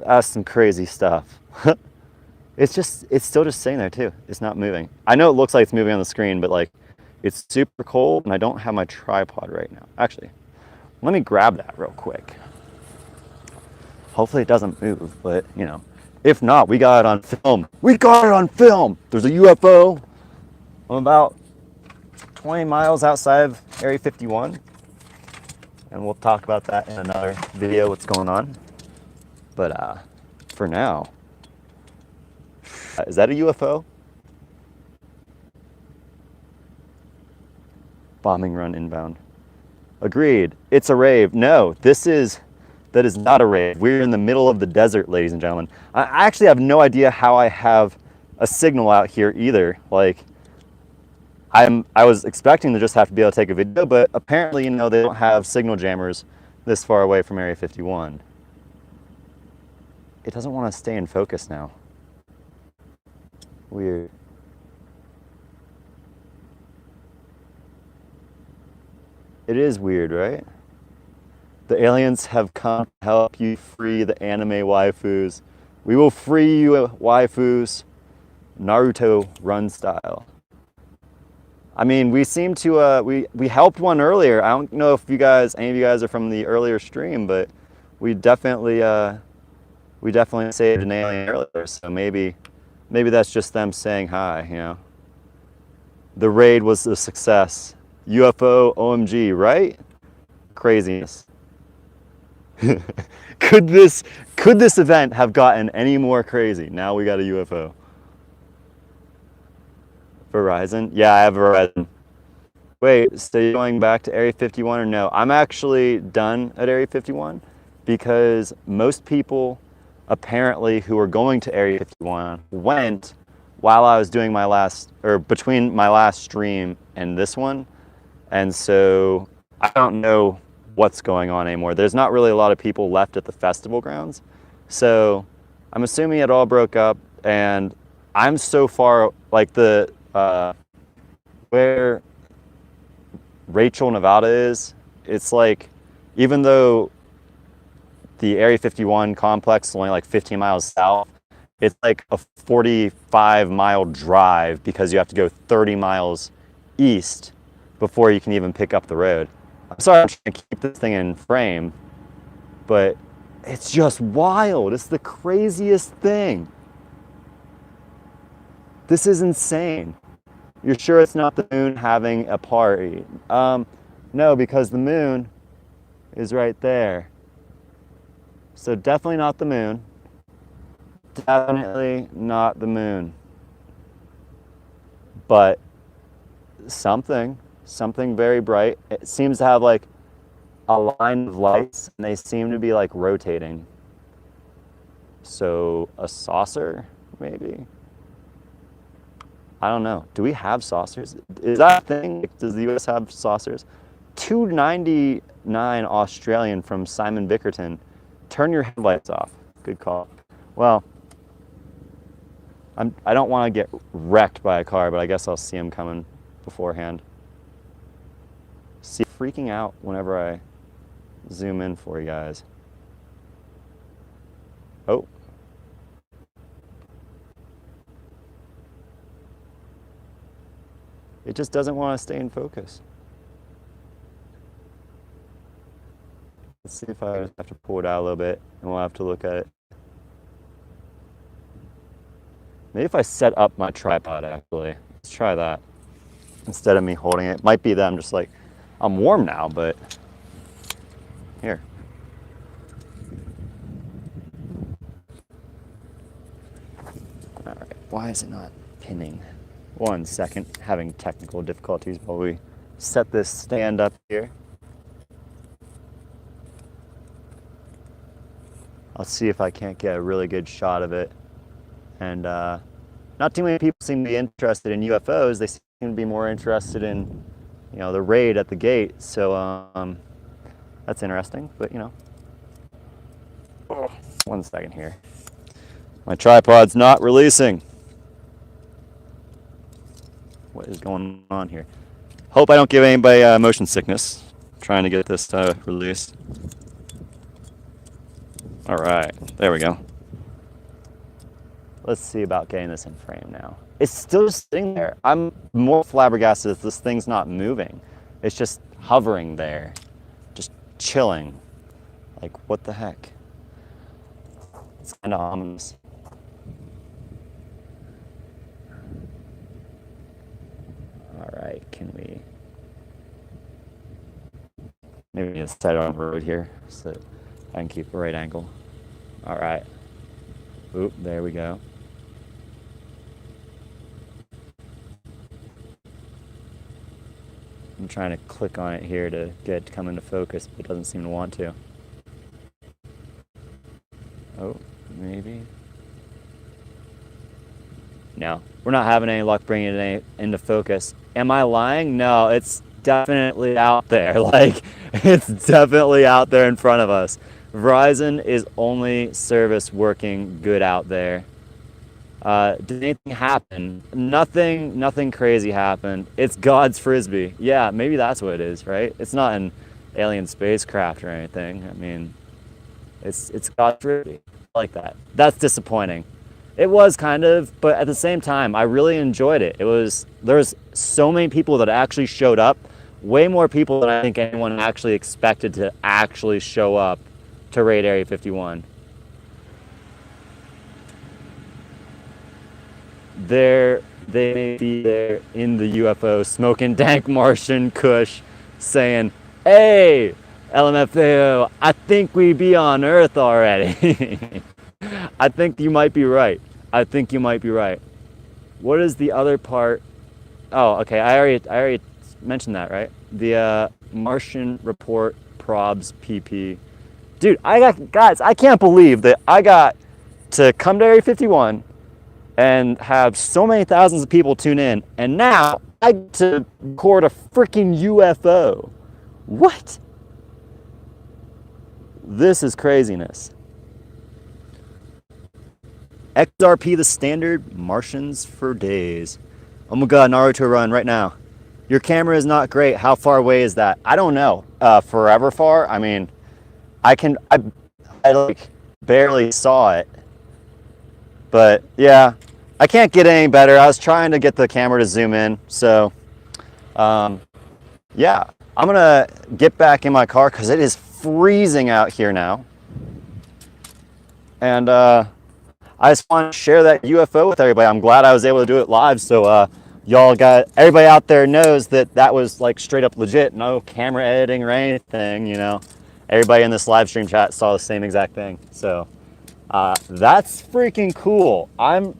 That's some crazy stuff. It's still just sitting there too. It's not moving. I know it looks like it's moving on the screen, but like it's super cold and I don't have my tripod right now. Actually, let me grab that real quick. Hopefully it doesn't move, but you know, if not, we got it on film. We got it on film. There's a UFO. I'm about 20 miles outside of Area 51, and we'll talk about that in another video, what's going on. But for now, is that a UFO? Bombing run inbound. Agreed. It's a rave. No, that is not a rave. We're in the middle of the desert, ladies and gentlemen. I actually have no idea how I have a signal out here either. Like, I was expecting to just have to be able to take a video, but apparently, you know, they don't have signal jammers this far away from Area 51. It doesn't want to stay in focus now. Weird. It is weird, right? The aliens have come to help you free the anime waifus. We will free you, waifus. Naruto run style. I mean, we seem to, we helped one earlier. I don't know if any of you guys are from the earlier stream, but we definitely saved an alien earlier. So maybe that's just them saying hi, you know. The raid was a success. UFO, OMG, right? Craziness. Could this event have gotten any more crazy? Now we got a UFO. Verizon? Yeah, I have Verizon. Wait, so you're going back to Area 51 or no? I'm actually done at Area 51 because most people apparently who were going to Area 51 went while I was doing my last, or between my last stream and this one. And so I don't know what's going on anymore. There's not really a lot of people left at the festival grounds. So I'm assuming it all broke up, and I'm so far, like where Rachel, Nevada is, it's like, even though the Area 51 complex is only like 15 miles south, it's like a 45-mile drive because you have to go 30 miles east before you can even pick up the road. I'm sorry I'm trying to keep this thing in frame, but it's just wild. It's the craziest thing. This is insane. You're sure it's not the moon having a party? No, because the moon is right there. So definitely not the moon. Definitely not the moon. But something very bright. It seems to have like a line of lights, and they seem to be like rotating. So a saucer, maybe? I don't know. Do we have saucers? Is that a thing? Does the US have saucers? $2.99 Australian from Simon Bickerton. Turn your headlights off. Good call. Well, I don't want to get wrecked by a car, but I guess I'll see him coming beforehand. See, freaking out whenever I zoom in for you guys. Oh. It just doesn't want to stay in focus. Let's see if I have to pull it out a little bit, and we'll have to look at it. Maybe if I set up my tripod, actually. Let's try that. Instead of me holding it. Might be that I'm just like, I'm warm now, but here. All right, why is it not pinning? 1 second, having technical difficulties while we set this stand up here. I'll see if I can't get a really good shot of it. And not too many people seem to be interested in UFOs. They seem to be more interested in, you know, the raid at the gate. So that's interesting, but you know. Oh, 1 second here. My tripod's not releasing. What is going on here? Hope I don't give anybody motion sickness trying to get this released. All right, there we go. Let's see about getting this in frame now. It's still just sitting there. I'm more flabbergasted that this thing's not moving. It's just hovering there, just chilling. Like, what the heck? It's kind of ominous. All right, can we maybe just set it on the road here so that I can keep the right angle. All right. Oop, there we go. I'm trying to click on it here to get it to come into focus, but it doesn't seem to want to. Oh, maybe. No, we're not having any luck bringing it into focus. Am I lying? No, it's definitely out there. Like, it's definitely out there in front of us. Verizon is only service working good out there. Did anything happen? Nothing crazy happened. It's God's Frisbee. Yeah, maybe that's what it is, right? It's not an alien spacecraft or anything. I mean, it's God's Frisbee. I like that. That's disappointing. It was kind of, but at the same time, I really enjoyed it. There's so many people that actually showed up. Way more people than I think anyone actually expected to actually show up to raid Area 51. They may be there in the UFO smoking dank Martian kush saying, "Hey, LMFAO, I think we be on Earth already." I think you might be right. I think you might be right. What is the other part? Oh, okay, I already mentioned that, right? The Martian report probs PP. Dude, guys, I can't believe that I got to come to Area 51 and have so many thousands of people tune in, and now I get to record a freaking UFO. What? This is craziness. XRP the standard, Martians for days. Oh my god, Naruto run right now. Your camera is not great. How far away is that? I don't know. Forever far? I mean, I like barely saw it. But yeah, I can't get any better. I was trying to get the camera to zoom in. So yeah, I'm gonna get back in my car because it is freezing out here now. And I just want to share that UFO with everybody. I'm glad I was able to do it live. So everybody out there knows that that was like straight up legit. No camera editing or anything, you know. Everybody in this live stream chat saw the same exact thing. So that's freaking cool. I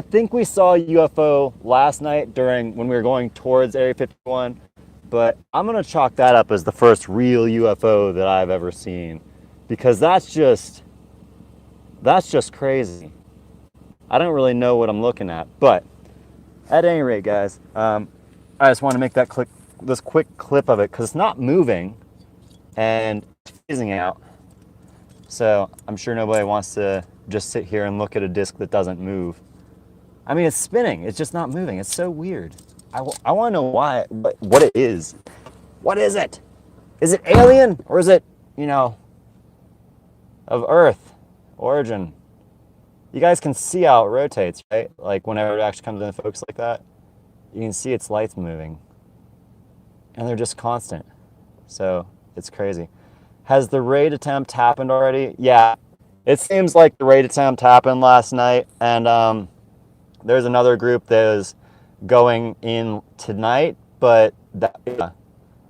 think we saw a UFO last night when we were going towards Area 51, but I'm gonna chalk that up as the first real UFO that I've ever seen, because that's just crazy. I don't really know what I'm looking at, but at any rate, guys, I just want to make this quick clip of it because it's not moving and it's freezing out. So I'm sure nobody wants to just sit here and look at a disc that doesn't move. I mean, it's spinning. It's just not moving. It's so weird. I want to know what it is. What is it? Is it alien or is it, of Earth origin? You guys can see how it rotates, right? Like whenever it actually comes into focus like that, you can see its lights moving. And they're just constant. So it's crazy. Has the raid attempt happened already? Yeah, it seems like the raid attempt happened last night. And there's another group that is going in tonight, but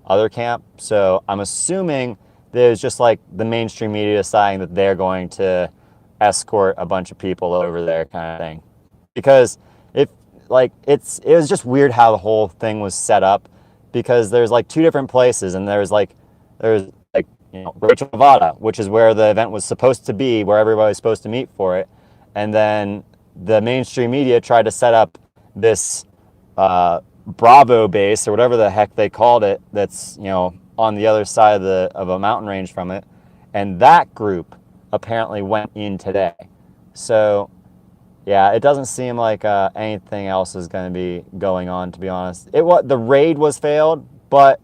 other camp. So I'm assuming there's just like the mainstream media deciding that they're going to escort a bunch of people over there, kind of thing. Because it was just weird how the whole thing was set up, because there's like two different places, and there's Rachel, Nevada, which is where the event was supposed to be, where everybody was supposed to meet for it, and then the mainstream media tried to set up this Bravo base or whatever the heck they called it, that's on the other side of a mountain range from it, and that group apparently went in today. So yeah, it doesn't seem like anything else is going to be going on, to be honest. The raid was failed, but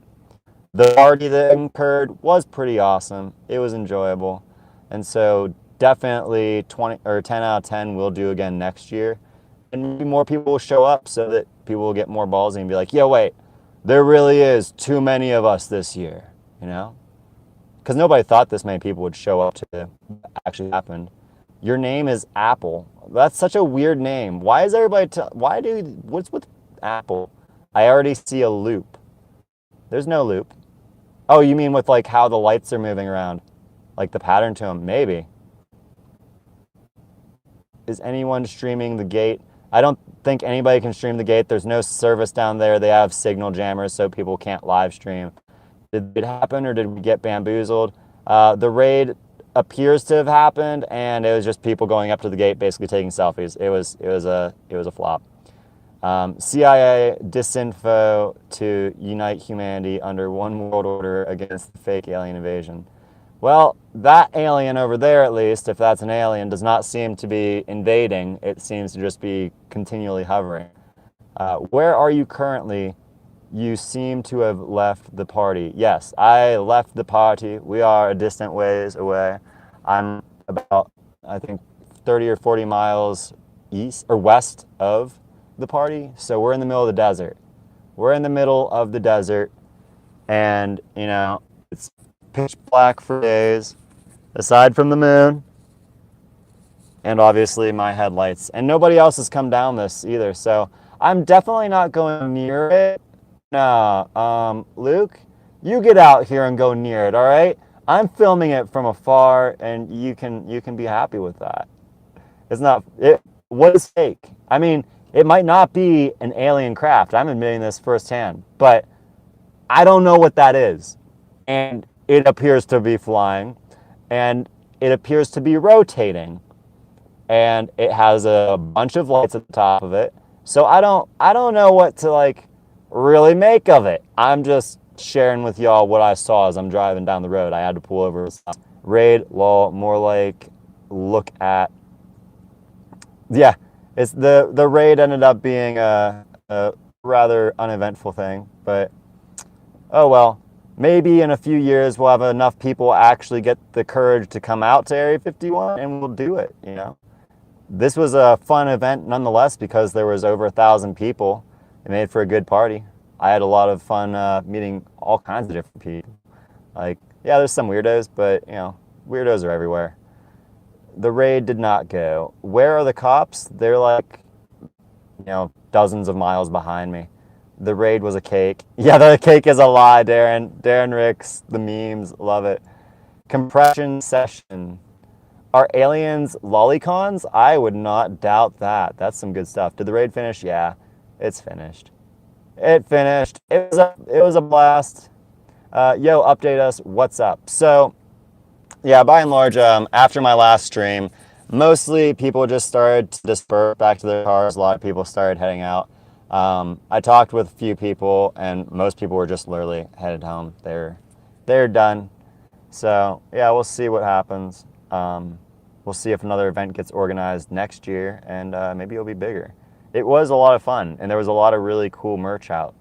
the party that occurred was pretty awesome. It was enjoyable. And so definitely 20 or 10 out of 10 will do again next year. And maybe more people will show up so that people will get more ballsy and be like, yo, wait, there really is too many of us this year, you know? Because nobody thought this many people would show up to what actually happened. Your name is Apple. That's such a weird name. Why is everybody, what's with Apple? I already see a loop. There's no loop. Oh, you mean with like how the lights are moving around? Like the pattern to them? Maybe. Is anyone streaming the gate? I don't think anybody can stream the gate. There's no service down there. They have signal jammers so people can't live stream. Did it happen or did we get bamboozled? The raid appears to have happened, and it was just people going up to the gate basically taking selfies. It was a flop. CIA disinfo to unite humanity under one world order against the fake alien invasion. Well, that alien over there, at least, if that's an alien, does not seem to be invading. It seems to just be continually hovering. Where are you currently? You seem to have left the party. Yes, I left the party. We are a distant ways away. I'm about, I think, 30 or 40 miles east or west of the party. So we're in the middle of the desert. We're in the middle of the desert, and, you know, it's pitch black for days, aside from the moon, and obviously my headlights. And nobody else has come down this either, so I'm definitely not going near it. No, Luke, you get out here and go near it, all right? I'm filming it from afar, and you can be happy with that. It's not it. What is fake? I mean, it might not be an alien craft. I'm admitting this firsthand, but I don't know what that is, and it appears to be flying, and it appears to be rotating, and it has a bunch of lights at the top of it. So I don't know what to like really make of it. I'm just sharing with y'all what I saw as I'm driving down the road. I had to pull over. Raid, lol, more like look at. Yeah, it's the raid ended up being a rather uneventful thing, but oh well. Maybe in a few years we'll have enough people actually get the courage to come out to Area 51 and we'll do it, you know. This was a fun event nonetheless because there was over 1,000 people. It made for a good party. I had a lot of fun meeting all kinds of different people. Like, yeah, there's some weirdos, but, you know, weirdos are everywhere. The raid did not go. Where are the cops? They're like, you know, dozens of miles behind me. The raid was a cake. Yeah, the cake is a lie, Darren. Darren Ricks, the memes, love it. Compression session. Are aliens lolicons? I would not doubt that. That's some good stuff. Did the raid finish? Yeah, it's finished. It finished. It was a blast. Yo, update us. What's up? So, yeah, by and large, after my last stream, mostly people just started to disperse back to their cars. A lot of people started heading out. I talked with a few people, and most people were just literally headed home. They're done. So, yeah, we'll see what happens. We'll see if another event gets organized next year, and maybe it'll be bigger. It was a lot of fun, and there was a lot of really cool merch out.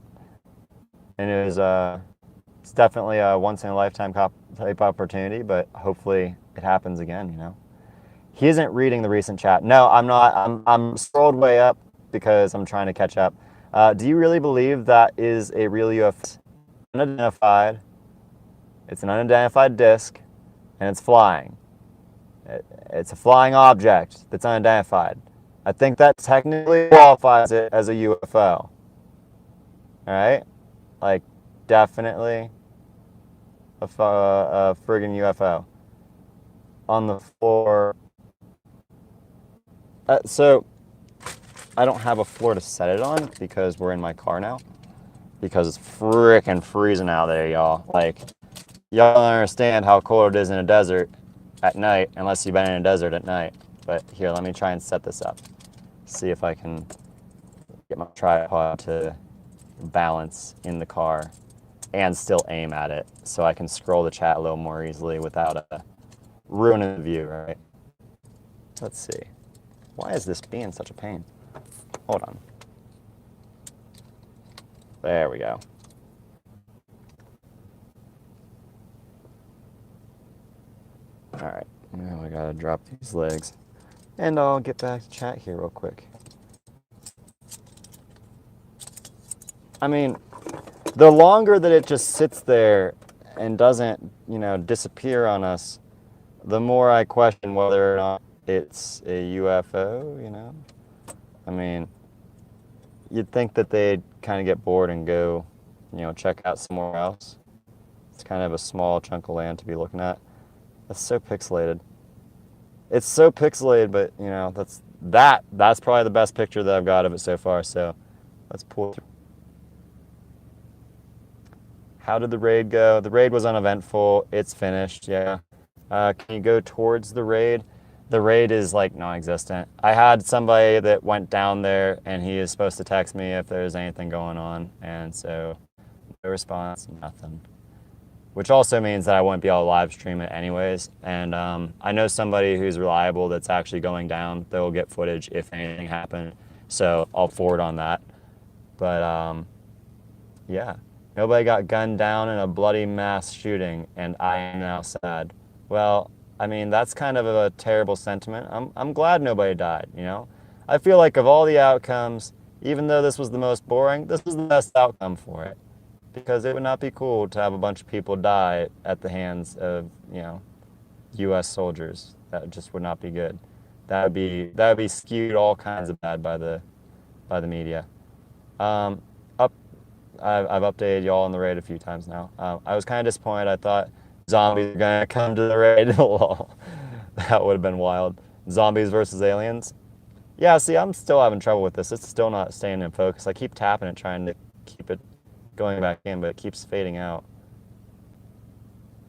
And it's definitely a once-in-a-lifetime type opportunity, but hopefully it happens again, you know. He isn't reading the recent chat. No, I'm not. I'm scrolled way up because I'm trying to catch up. Do you really believe that is a real UFO? Unidentified. It's an unidentified disc, and it's flying. It's a flying object that's unidentified. I think that technically qualifies it as a UFO. All right? Like, definitely a friggin' UFO. On the floor. So, I don't have a floor to set it on because we're in my car now. Because it's frickin' freezing out there, y'all. Like, y'all don't understand how cold it is in a desert at night unless you've been in a desert at night. But here, let me try and set this up. See if I can get my tripod to balance in the car and still aim at it so I can scroll the chat a little more easily without ruining the view, right? Let's see. Why is this being such a pain? Hold on. There we go. All right. Now I gotta drop these legs. And I'll get back to chat here real quick. I mean, the longer that it just sits there and doesn't, disappear on us, the more I question whether or not it's a UFO. I mean, you'd think that they'd kind of get bored and go, check out somewhere else. It's kind of a small chunk of land to be looking at. That's so pixelated. It's so pixelated, but that's probably the best picture that I've got of it so far. So let's pull through. How did the raid go? The raid was uneventful. It's finished. Yeah. Can you go towards the raid? The raid is like non-existent. I had somebody that went down there and he is supposed to text me if there's anything going on, and so no response, nothing. Which also means that I won't be able to live stream it anyways. And I know somebody who's reliable that's actually going down. They'll get footage if anything happened. So I'll forward on that. But yeah, nobody got gunned down in a bloody mass shooting, and I am now sad. Well, I mean, that's kind of a terrible sentiment. I'm glad nobody died, I feel like of all the outcomes, even though this was the most boring, this was the best outcome for it. Because it would not be cool to have a bunch of people die at the hands of, U.S. soldiers. That just would not be good. That would be skewed all kinds of bad by the media. I've updated y'all on the raid a few times now. I was kind of disappointed. I thought zombies are gonna come to the raid. Lol. That would have been wild. Zombies versus aliens. Yeah, see, I'm still having trouble with this. It's still not staying in focus. I keep tapping it, trying to keep it going back in, but it keeps fading out.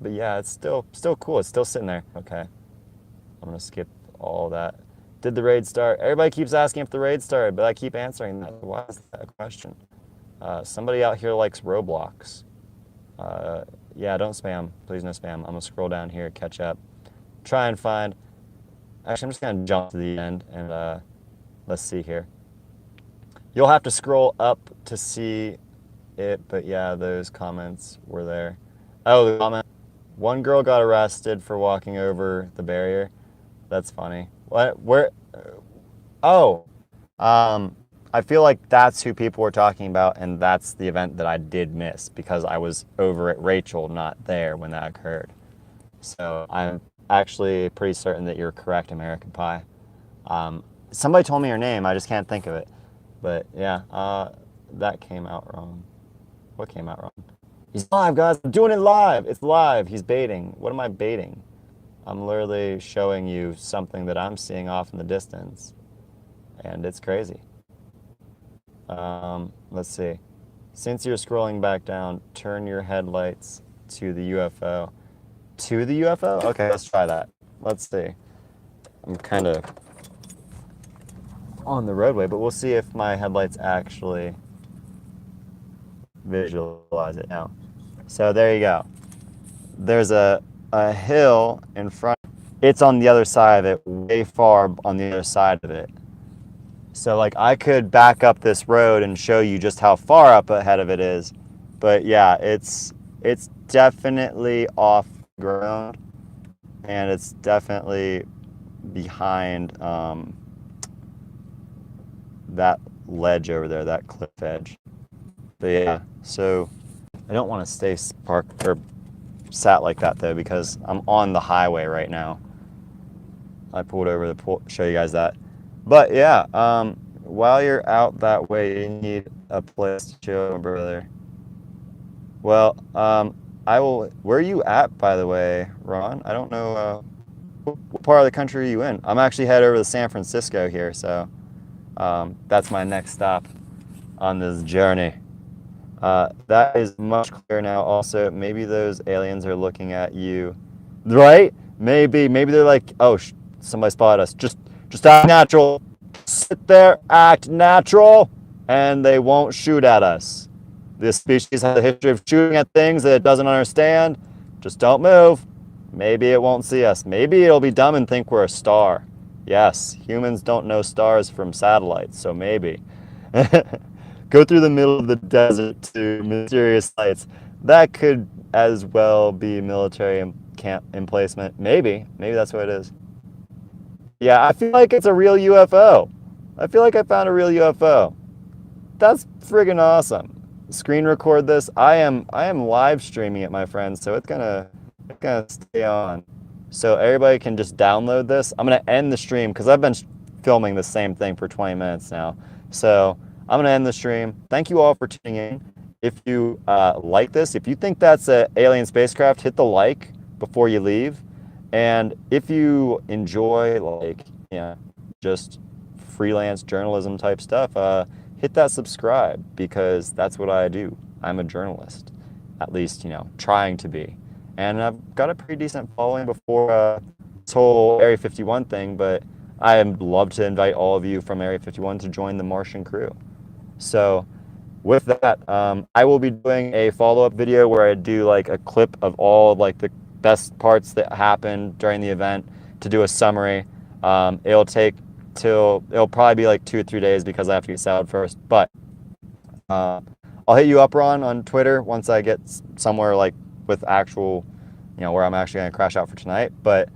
But yeah, it's still cool. It's still sitting there. Okay. I'm gonna skip all that. Did the raid start? Everybody keeps asking if the raid started, but I keep answering that. Why is that a question? Somebody out here likes Roblox. Yeah, don't spam. Please no spam. I'm gonna scroll down here, catch up. Try and find... Actually, I'm just gonna jump to the end and let's see here. You'll have to scroll up to see it, but yeah, those comments were there. Oh, the comment. One girl got arrested for walking over the barrier. That's funny. What? Where? Oh. I feel like that's who people were talking about, and that's the event that I did miss because I was over at Rachel, not there when that occurred. So I'm actually pretty certain that you're correct, American Pie. Somebody told me your name. I just can't think of it. But yeah, that came out wrong. What came out wrong? He's live, guys. I'm doing it live. It's live. He's baiting. What am I baiting? I'm literally showing you something that I'm seeing off in the distance. And it's crazy. Let's see. Since you're scrolling back down, turn your headlights to the UFO. To the UFO? Okay, let's try that. Let's see. I'm kind of on the roadway, but we'll see if my headlights actually visualize it now. So there you go. There's a hill in front. It's on the other side of it, way far on the other side of it. So like I could back up this road and show you just how far up ahead of it is. But yeah, it's definitely off ground, and it's definitely behind that ledge over there, that cliff edge. But yeah, so I don't want to stay parked or sat like that though, because I'm on the highway right now. I pulled over to show you guys that. But yeah, while you're out that way, you need a place to chill, my brother. Well, I will. Where are you at, by the way, Ron? I don't know. What part of the country are you in? I'm actually headed over to San Francisco here, so that's my next stop on this journey. That is much clearer now. Also, maybe those aliens are looking at you, right? Maybe they're like, oh, somebody spotted us. Just act natural. Sit there, act natural, and they won't shoot at us. This species has a history of shooting at things that it doesn't understand. Just don't move. Maybe it won't see us. Maybe it'll be dumb and think we're a star. Yes, humans don't know stars from satellites, so maybe. Go through the middle of the desert to mysterious sites. That could as well be military camp emplacement. Maybe that's what it is. Yeah, I feel like it's a real UFO. I feel like I found a real UFO. That's friggin' awesome. Screen record this. I am live streaming it, my friends, so it's gonna stay on. So everybody can just download this. I'm gonna end the stream because I've been filming the same thing for 20 minutes now. So I'm gonna end the stream. Thank you all for tuning in. If you like this, if you think that's an alien spacecraft, hit the like before you leave. And if you enjoy like, just freelance journalism type stuff, hit that subscribe because that's what I do. I'm a journalist, at least, trying to be. And I've got a pretty decent following before this whole Area 51 thing, but I'd love to invite all of you from Area 51 to join the Martian crew. So with that, I will be doing a follow-up video where I do like a clip of all like the best parts that happened during the event to do a summary. It'll probably be like 2 or 3 days because I have to get salad first, but I'll hit you up, Ron, on Twitter once I get somewhere like with actual, where I'm actually going to crash out for tonight. But